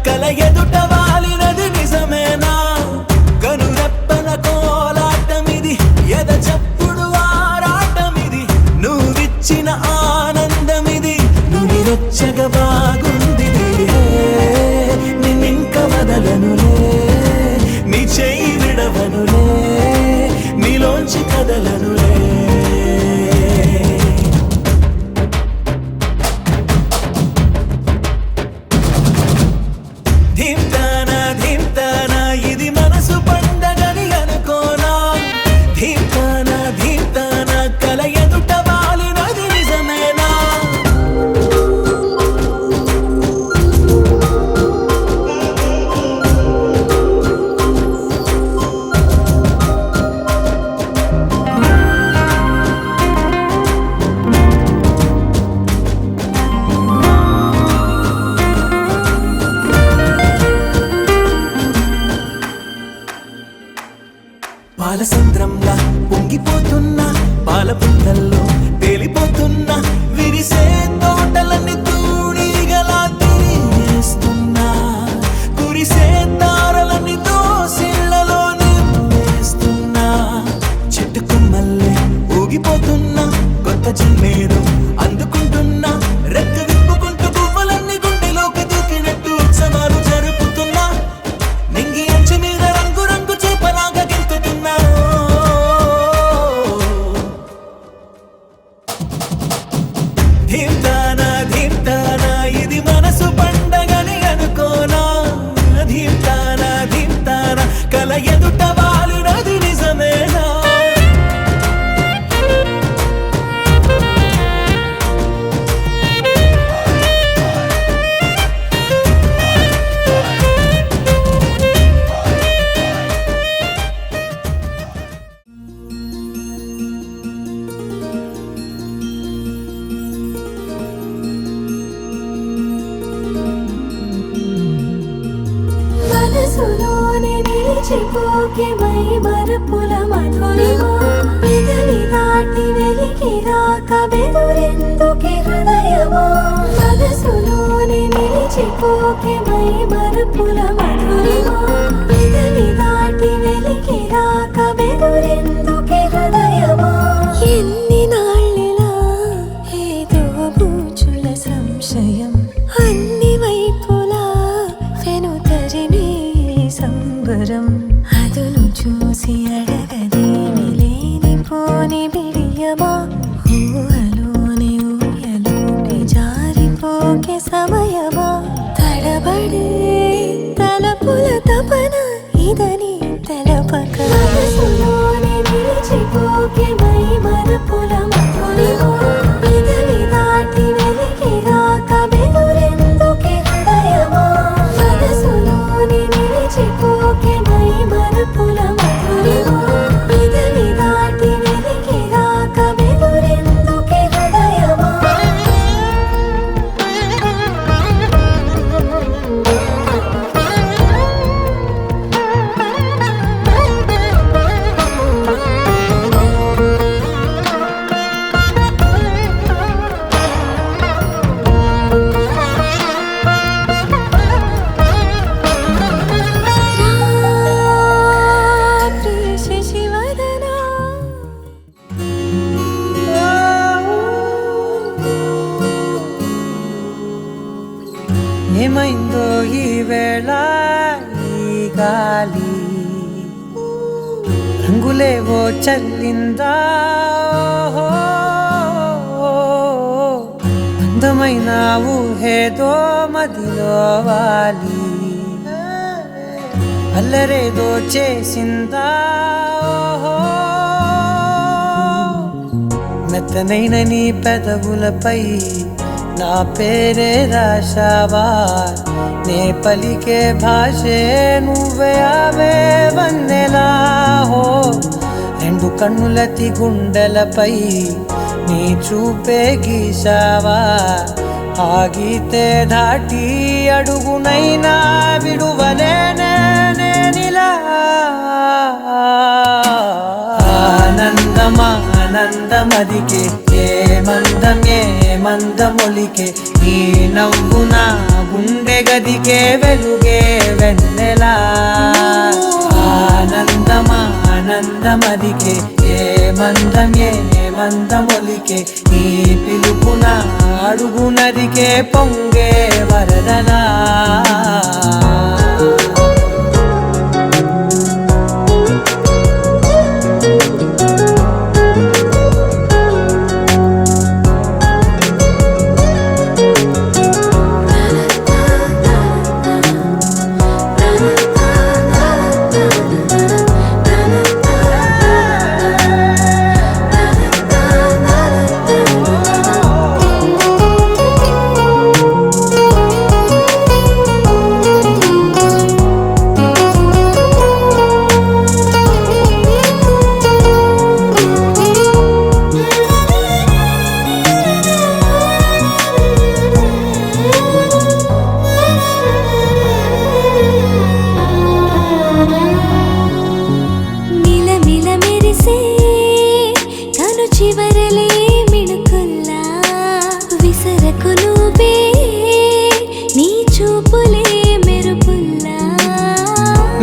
కల ఎదుట వాలినది నిజమేనా కనురెప్పల కోలాటమిది ఎద చప్పుడు ఆరాటమిది నువ్విచ్చిన ఆనందమిది నుని రొచ్చగా బాగుంది నిన్నింక వదలనులే నీ చెయ్యి విడవనులే నీలోంచి కదలనులే పాలసంద్రంలా పొంగిపోతున్నా పాల పుంతల్లో తేలిపోతున్నా విరిసే తోటలన్నీ తూణీగలా తిరిగేస్తున్నా కురిసే తారలన్నీ దోసిళ్లలో నింపేస్తున్నా చెట్టు కొమ్మల్లే ఊగిపోతున్నా కొత్త జన్మేదో అందుకుంటున్నా రెక్క విప్పుకుంటూ పువ్వులన్నీ గుండెలోకి దూకినట్టు ఉత్సవాలు జరుపుతున్నా నింగి అంచు మీద రంగు రంగు చూపలాగా గెంతుతున్నా ధీమ్తానా ధీమ్తానా ఇది మనసు పండగని అనుకోనా ధీమ్తానా ధీమ్తానా కల ఎదుట వాలినది నిజమేనా మనసులోనే నిలిచిపోకే మై మరపుల మధురిమా పెదవి దాటి వెలికి రాక బెదురెందుకే హృదయమా మనసులోనే నిలిచిపోకే మై మరపుల మధురిమా పెదవి దాటి వెలికి రాక బెదురెందుకే హృదయమా ఎన్ని నాళ్ళిలా ఏదో బూచుల సంశయం అన్ని వైపులా వెనుతరినే సంబరం అదును చూసి అడగదేమి లేనిపోని బిడియమా ఊహలోని ఊయలోకి జారిపోకే సమయమా తడబడే తలపుల తపన ఇదని తెలపక మనసులోనే నిలిచిపోకే మై మరపుల మధురిమా పెదవి దాటి వెలికి రాక బెదురెందుకే హృదయమా మనసులోనే నిలిచిపోకే మై మరపుల మధురిమా పెదవి దాటి వెలికి రాక బెదురెందుకే హృదయమా ఏమైందో ఈ వేళ ఈ గాలి రంగులేవో చల్లిందా అందమైన ఊహేదో మదిలో వాలి అల్లరేదో చేసిందా మెత్తనైన నీ పెదవులపై నా పేరే రాశావా నే పలికే భాషే నువ్వే అవే వన్నెలా హో రెండు కన్నులతి గుండెలపై నీ చూపే గీశావా ఆగితే దాటి అడుగునైనా విడువలేనే నేనిలా ఆనందమా ఆనందమదికే ఏ మందమొలికే నీ నవ్వు నా గుండె గదికే వెలుగే వెన్నెలా ఆనందమా ఆనందమదికే ఏ మందమొలికే ఈ పిలుపున అడుగు నదికే పొంగే వరదలా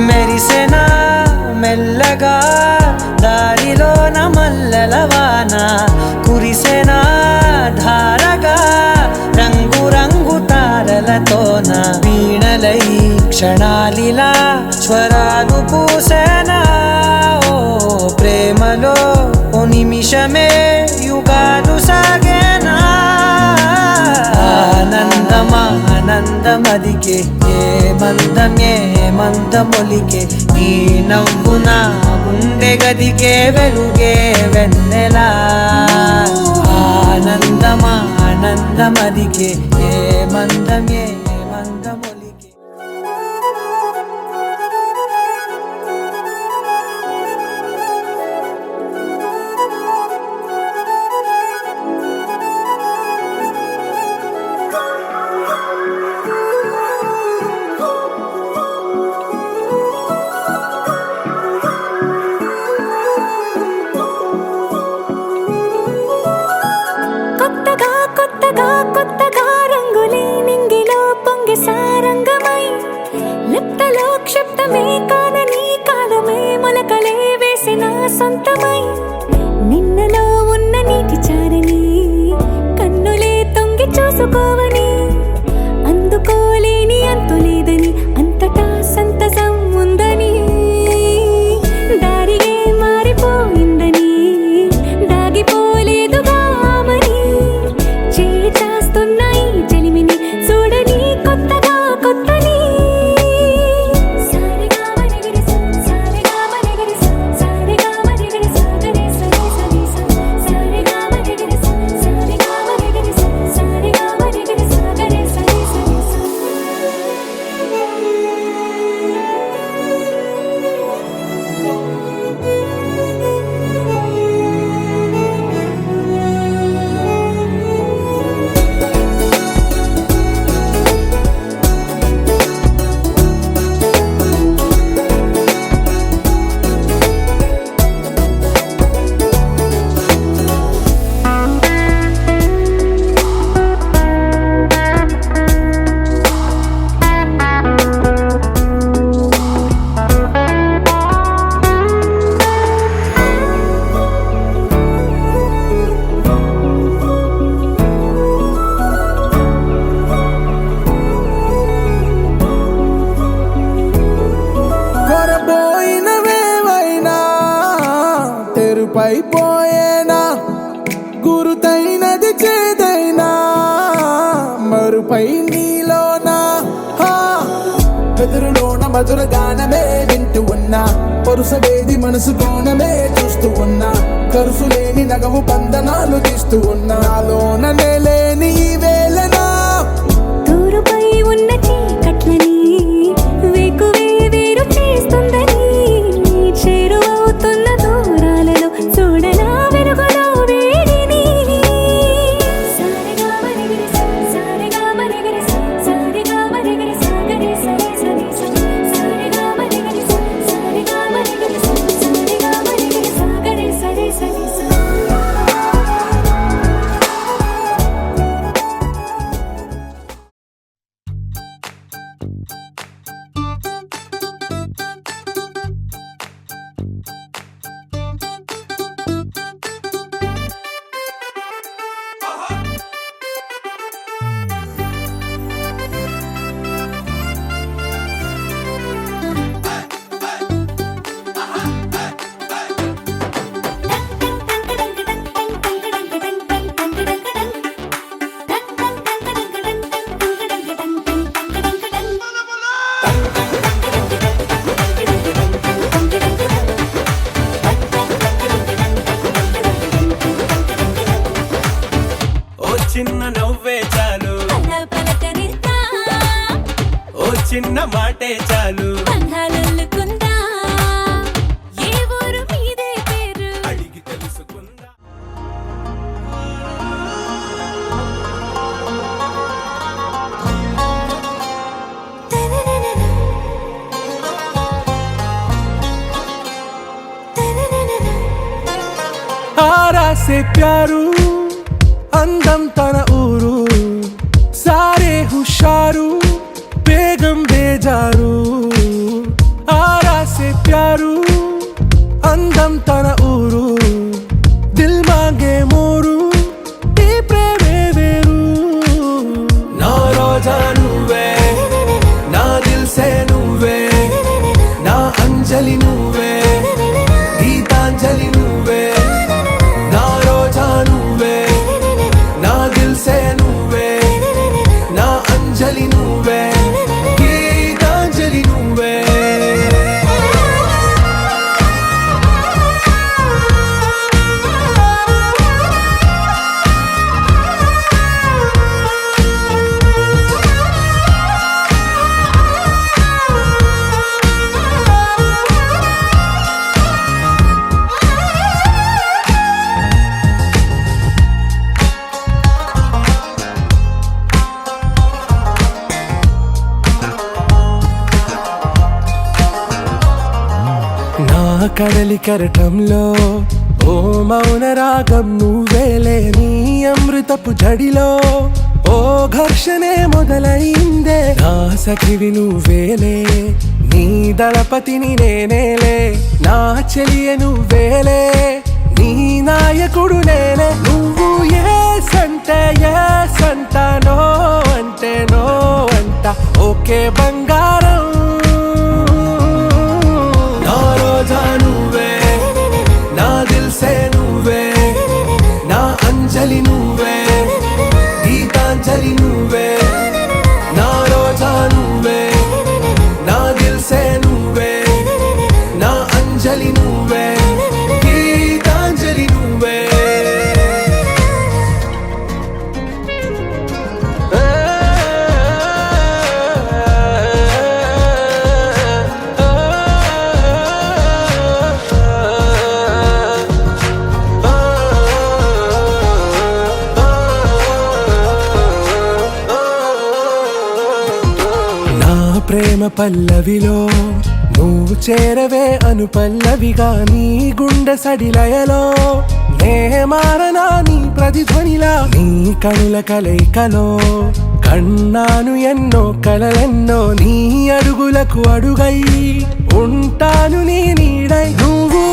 మెరిసెనా మెల్లగా దారిలోన మల్లెలవాన కురిసెనా ధారగా రంగు రంగు తారలతోన వీణలై క్షణాలిలా స్వరాలు పూసెనా ఓ ప్రేమలో ఓ నిమిషమే యుగాలు సాగేనా ఆనందమా ఆనందమదికే ఏ మందమొలికే ఈ నవ్వున గుండె గదికే వెలుగే వెన్నెలా ఆనందమా ఆనందమదికే ఏ మందమొలికే కొత్తగా రంగులే నింగిలో పొంగి సారంగమై లిప్తలో క్షిప్తమే కానని కాలమే మొలకలే వేసిన సొంతమై నిన్నలో ఉన్న నీటి చారని కన్నులే తొంగి చూసుకోవని అందుకోలేని అంతులేదని అంతటా సంతసం ఉందని దారిగే మారిపోయిందని దాగిపోలేదుగా ఆమని చేస్తాస్తున్నాయి చెలిమిని చూడని కొత్తగా కొత్తని సారిగా మరిగిరిస సారిగా మరిగిరిస సారిగా మరిగిరిస గరే సరి సరి సారిగా మరిగిరిస సారిగా మరిగిరిస సారిగా మరిగిరిస గరే సరి సరి పైపోయేనా గురుతైనది చేదైనా మరుపై నీలోనా వెదురులోన మధుర గానమే వింటూ ఉన్నా పరుసవేది మనసు కోణమే చూస్తూ ఉన్నా కరుసులేని నగవు బంధనాలు తీస్తూ ఉన్నా నాలోన నేలేని ఈ వేళనా దూరుపై ఉన్న చీకట్లని వేకువే వేరు చేస్తుందని చేరువవుతున్న దూరాలలో చూడనా వెలుగులో వేడిని సారిగా మరిగిరిస సారిగా మరిగిరిస సారిగా మరిగిరిస గరే సరి సరి సారిగా మరిగిరిస సారిగా మరిగిరిస సారిగా మరిగిరిస గరే సరి సరి చిన్న మాటే చాలు బంధాలల్లుకుందా ఏ ఊరు మీదే పేరు అడిగి తెలుసుకుందా आरा से प्यारू అందం తన ఊరు సారే హుషారు బేగం బేజారు ఆరా సే ప్యారు అందం తన ఊరు దిల్ మాంగే మోరు ఈ ప్రేమే వేరు నా రోజా నువ్వే నా దిల్ సే నువ్వే నా అంజలి నువ్వే గీతాంజలి నువ్వే నా రోజా నువ్వే నా దిల్ సే నువ్వే నా అంజలి నువ్వే గీతాంజలి నువ్వే నా కడలి కరటంలో ఓ మౌన రాగం నువ్వేలే నీ అమృతపు జడిలో ఓ ఘర్షణే మొదలైందే నా సఖివి నువ్వేలే నీ దళపతిని నేనేలే నా చెలియ నువ్వేలే నీ నాయకుడు నేనే నువ్వు ఏ సంట నో అంటే నో అంట ఓకే బంగారం నా రోజా నువ్వే నా దిల్ సే నువ్వే నా అంజలి నువ్వే గీతాంజలి నువ్వే నా రోజా నువ్వే నా దిల్ సే నువ్వే నా అంజలి నువ్వే గీతాంజలి నువ్వే నా ప్రేమ పల్లవిలో నువ్వు చేరవే అను పల్లవిగా నీ గుండె సడిలయలో నే మారనా నీ ప్రతిధ్వనిలా నీ కనుల కలయికలో కన్నాను ఎన్నో కలలెన్నో నీ అడుగులకు అడుగై ఉంటాను నీ నీడై నువ్వు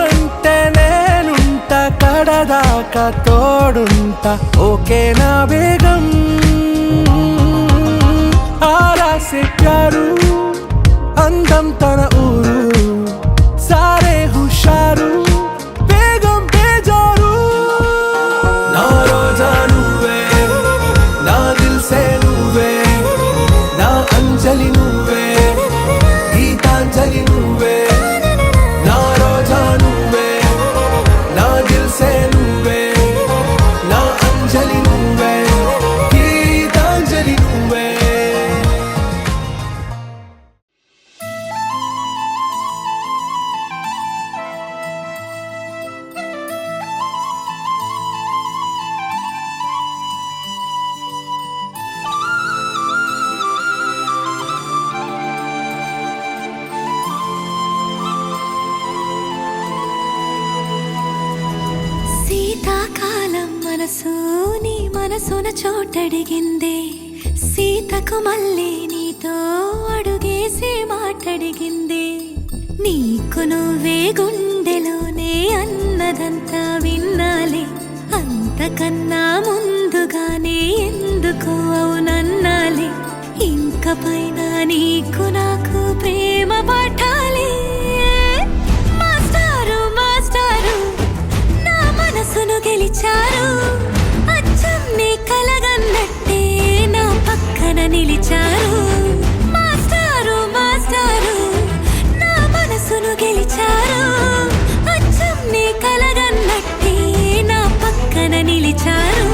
అంటే నేనుంట కడదాకా తోడుంటా ఓకే నా బేగం ఆరా సే ప్యారు అందం తన ఊరు సారే హుషారు బేగం బేజారు నా రోజా నువ్వే నా దిల్ సే నువ్వే నా అంజలి నువ్వే గీతాంజలి నువ్వే నా రోజా నువ్వే నా దిల్ సే నువ్వే నా అంజలి నువ్వే గీతాంజలి నువ్వే శీతాకాలం మనసు నీ మనసున చోటడిగిందే సీతకు మళ్ళీ నీతో అడుగేసి మాటడిగిందే నీకు నువ్వే గుండెలోనే అన్నదంతా విన్నాలే అంతకన్నా ముందుగానే ఎందుకు అవునన్నాలే ఇంక పైన నీకు నాకు ప్రేమ పాఠాలే మాస్టారు మాస్టారు నా మనసును గెలిచారు అచ్చం నీ కలగన్నట్టే నా పక్కన నిలిచారు మాస్టారు మాస్టారు నా మనసును గెలిచారు అచ్చం నీ కలగన్నట్టే నా పక్కన నిలిచారు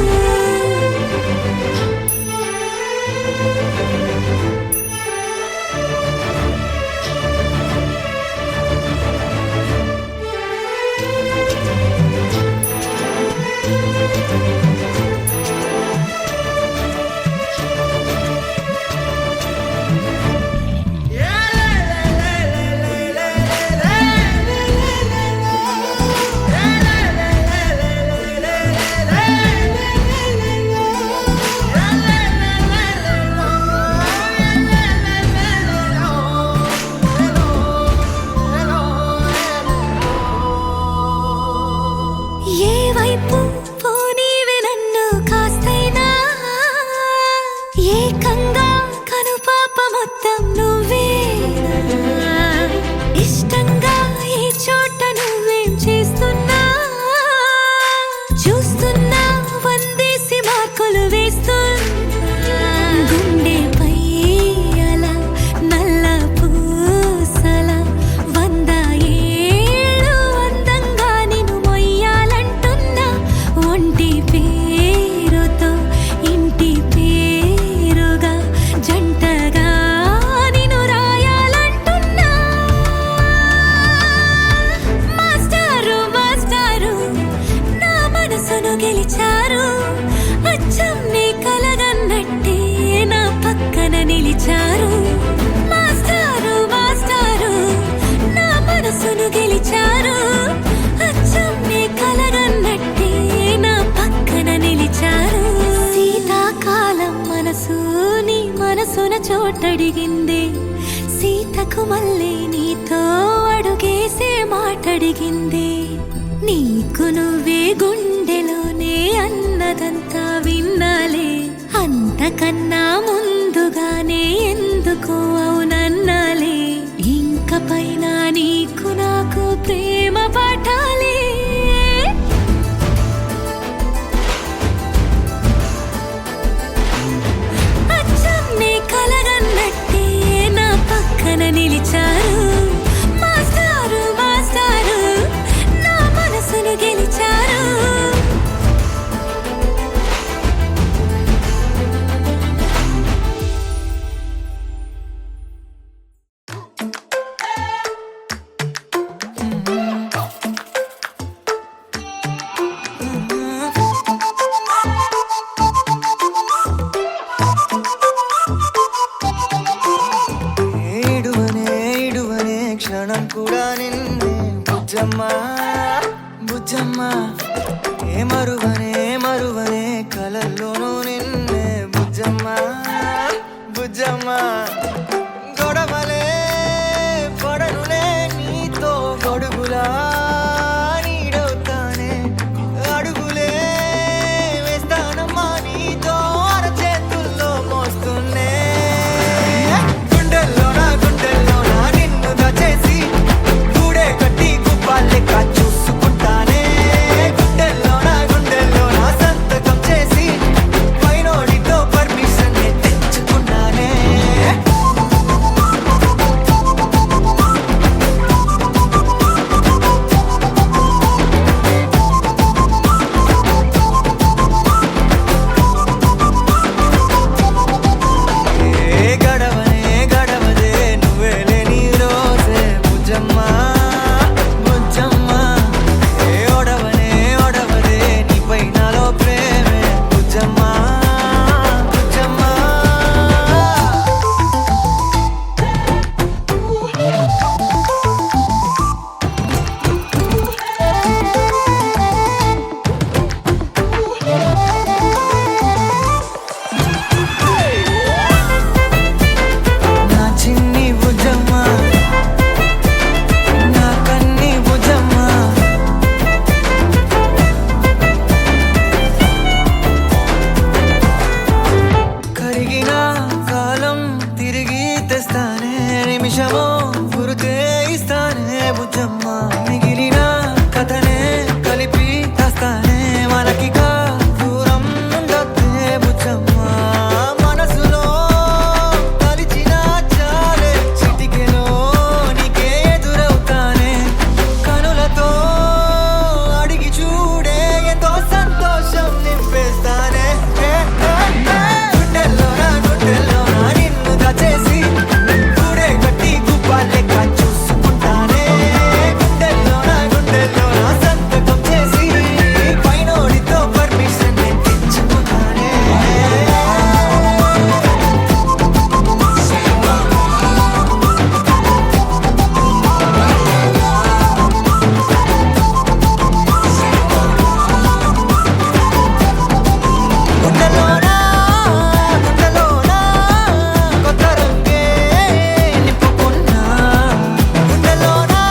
నాకు మళ్ళీ నీతో అడుగేసే మాటడిగింది నీకు నువ్వే గుండెలోనే అన్నదంతా విన్నాలే అంతకన్నా ముందుగానే ఎందుకో అవునన్నాలే ఇంక పైన నీకు నాకు ప్రేమ పాఠాలే అచ్చమ్నే కలగన్నట్టే నా పక్కన నిలిచారు మాస్టారు మాస్టారు నా మనసును గెలిచారు ఇడువనే క్షణం కూడా నిన్నే బుజ్జమ్మా బుజ్జమ్మా ఏ మరువనే కలల్లోనూ నిన్నే బుజ్జమ్మా బుజ్జమ్మా గొడవలే పడనులే నీతో గొడుగులా నీడవుతానే అడుగులే వేస్తానమ్మా నీతో అరచేతుల్లో మోస్తున్నే గుండెల్లోనా నిన్ను దచేసి గూడే కట్టి గుప్పాలెక్క చూసుకుంటానే గుండెల్లోనా సంతకం చేసి పైనోడితో పర్మిషన్ తెచ్చుకున్నానే గడవదే నువ్వే లేని రోజే బుజ్జమ్మా బుజ్జమ్మా ఏ ఒడవదే నీపై నాలో ప్రేమే బుజ్జమ్మా బుజ్జమ్మా నా చిన్ని బుజ్జమ్మా నా కన్ని బుజ్జమ్మా కరిగిన కాలం తిరిగి తెస్తానే నిమిషమో గురుతే ఇస్తానే బుజ్జమ్మా మిగిలిన కథనే కలిపి తెస్తానే మనకిగా దూరం ఉండొద్దే బుజ్జమ్మా మనసులో కలిచిన చాలే చిటికెలో నీకే ఎదురవుతానే కనులతో అడిగి చూడే ఎంతో సంతోషం నింపేస్తానే గుండెల్లోనా నిన్ను దచేసి గూడే కట్టి గుప్పాలెక్క చూసుకుంటానే గుండెల్లోనా సంతకం చేసి పైనోడితో పర్మిషన్ తెచ్చుకున్నానే గుండెల్లోనా కొత్త రంగే నింపుకున్నా గుండెల్లోనా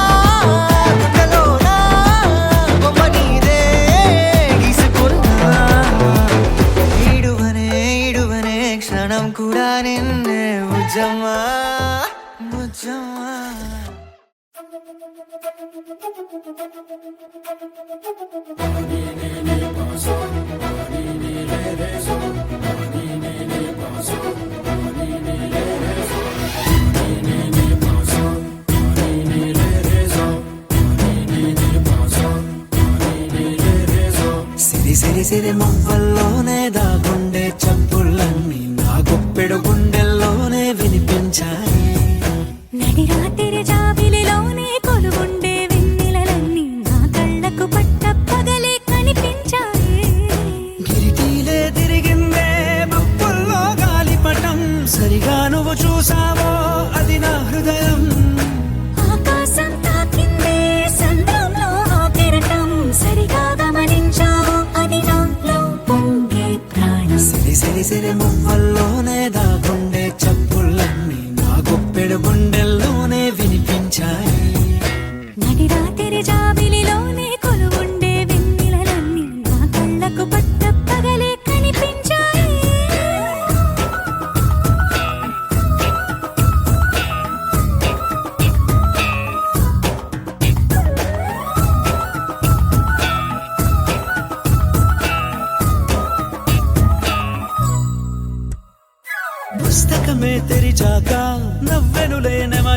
బొమ్మ నీదే గీసుకున్నా ఇడువనే క్షణం కూడా నిన్నే బుజ్జమ్మా బుజ్జమ్మా సిరి మువ్వల్లోనే దాగుండే చప్పుళ్ళన్నీ నా గుప్పెడు గుండెల్లోనే వినిపించాయి నడి రాత్రి జాబిలిలోనే కొలువుండే వెన్నెలలన్నీ నా కళ్ళకు పట్ట పగలే కనిపించాయి గిరిటీలే తిరిగిందే బుక్కుల్లో గాలిపటం సరిగా నువ్వు చూసావో అది నా హృదయం ఆకాశం తాకిందే సంద్రంలో ఆ కెరటం సరిగా గమనించావు అది నాలో పొంగే ప్రాణం సిరి మువ్వల్లోనే దాగుండే చప్పుళ్ళన్నీ నా గుప్పెడు గుండెల్లోనే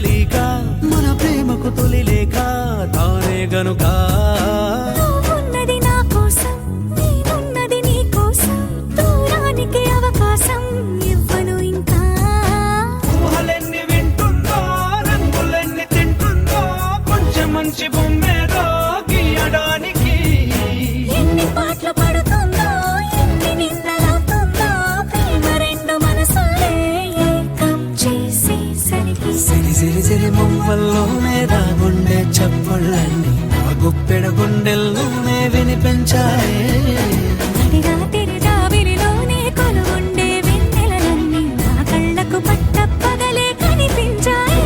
బాలిక మన ప్రేమకు తొలి లేఖ తానే గనుక నువ్వున్నది నా కోసం నేనున్నది నీ కోసం దూరానికి అవకాశం ఇవ్వను ఇంకా ఊహలెన్ని వింటుందో రంగులెన్ని తింటుందో కొంచెం మంచి బొమ్మేదో గీయడానికి ఎన్ని పాటలు పడుతుందో ఎన్ని నిందలవుతుందో ప్రేమ రెండు మనసులే ఏకం చేసేసరికి సిరి సిరి సిరి మొమ్మల్లోనే దాగుండే చప్పుళ్ళన్నీ నా గుప్పెడ గుండెల్లోనే వినిపించాయే రాత్రి జాబిలిలోనే కొలువుండే వెన్నెలలన్నీ నా కళ్ళకు పట్ట పగలే కనిపించాయి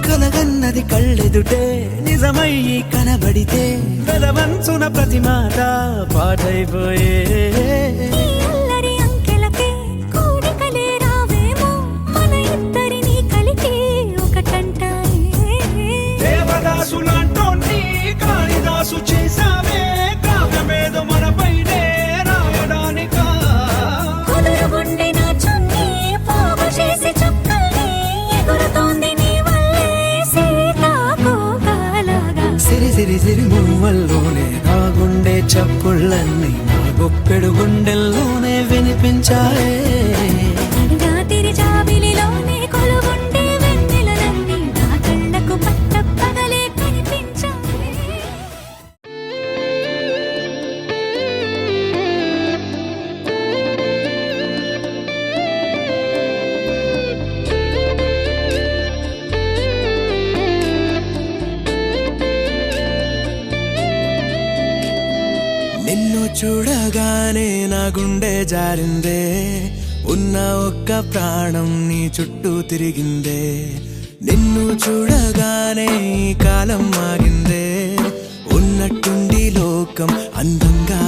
కలగన్నది కళ్ళెదుటే నిజమయ్యి కనబడితే గలవంచున ప్రతి మాట పాటైపోయే ఈ అల్లరి అంకెలకే కోరికలే రావేమో మన ఇద్దరిని కలిపి ఒకటంటాయే దేవదాసులాంటోన్ని కాళిదాసు చేసావే కావ్యమేదో మనపైనే రాయడానికా కుదురుగుండె నా చున్నీ పోగు చేసి చుక్కల్ని ఎగురుతోంది నీ వల్లే సీతాకోకలాగా సిరి సిరి సిరి మువ్వల్లోనే దాగుండే చప్పుళ్ళన్నీ నా గొప్పెడు గుండెల్లోనే వినిపించాయే రాత్రి జాబిలిలోనే కొలువుండే వెన్నెలలన్నీ నా కళ్ళకు పట్ట పగలే కనిపించాయి నిన్ను చూడగానే నా గుండె జారిందే ఉన్న ఒక్క ప్రాణం నీ చుట్టూ తిరిగిందే నిన్ను చూడగానే ఈ కాలం ఆగిందే ఉన్నట్టుండి లోకం అందంగా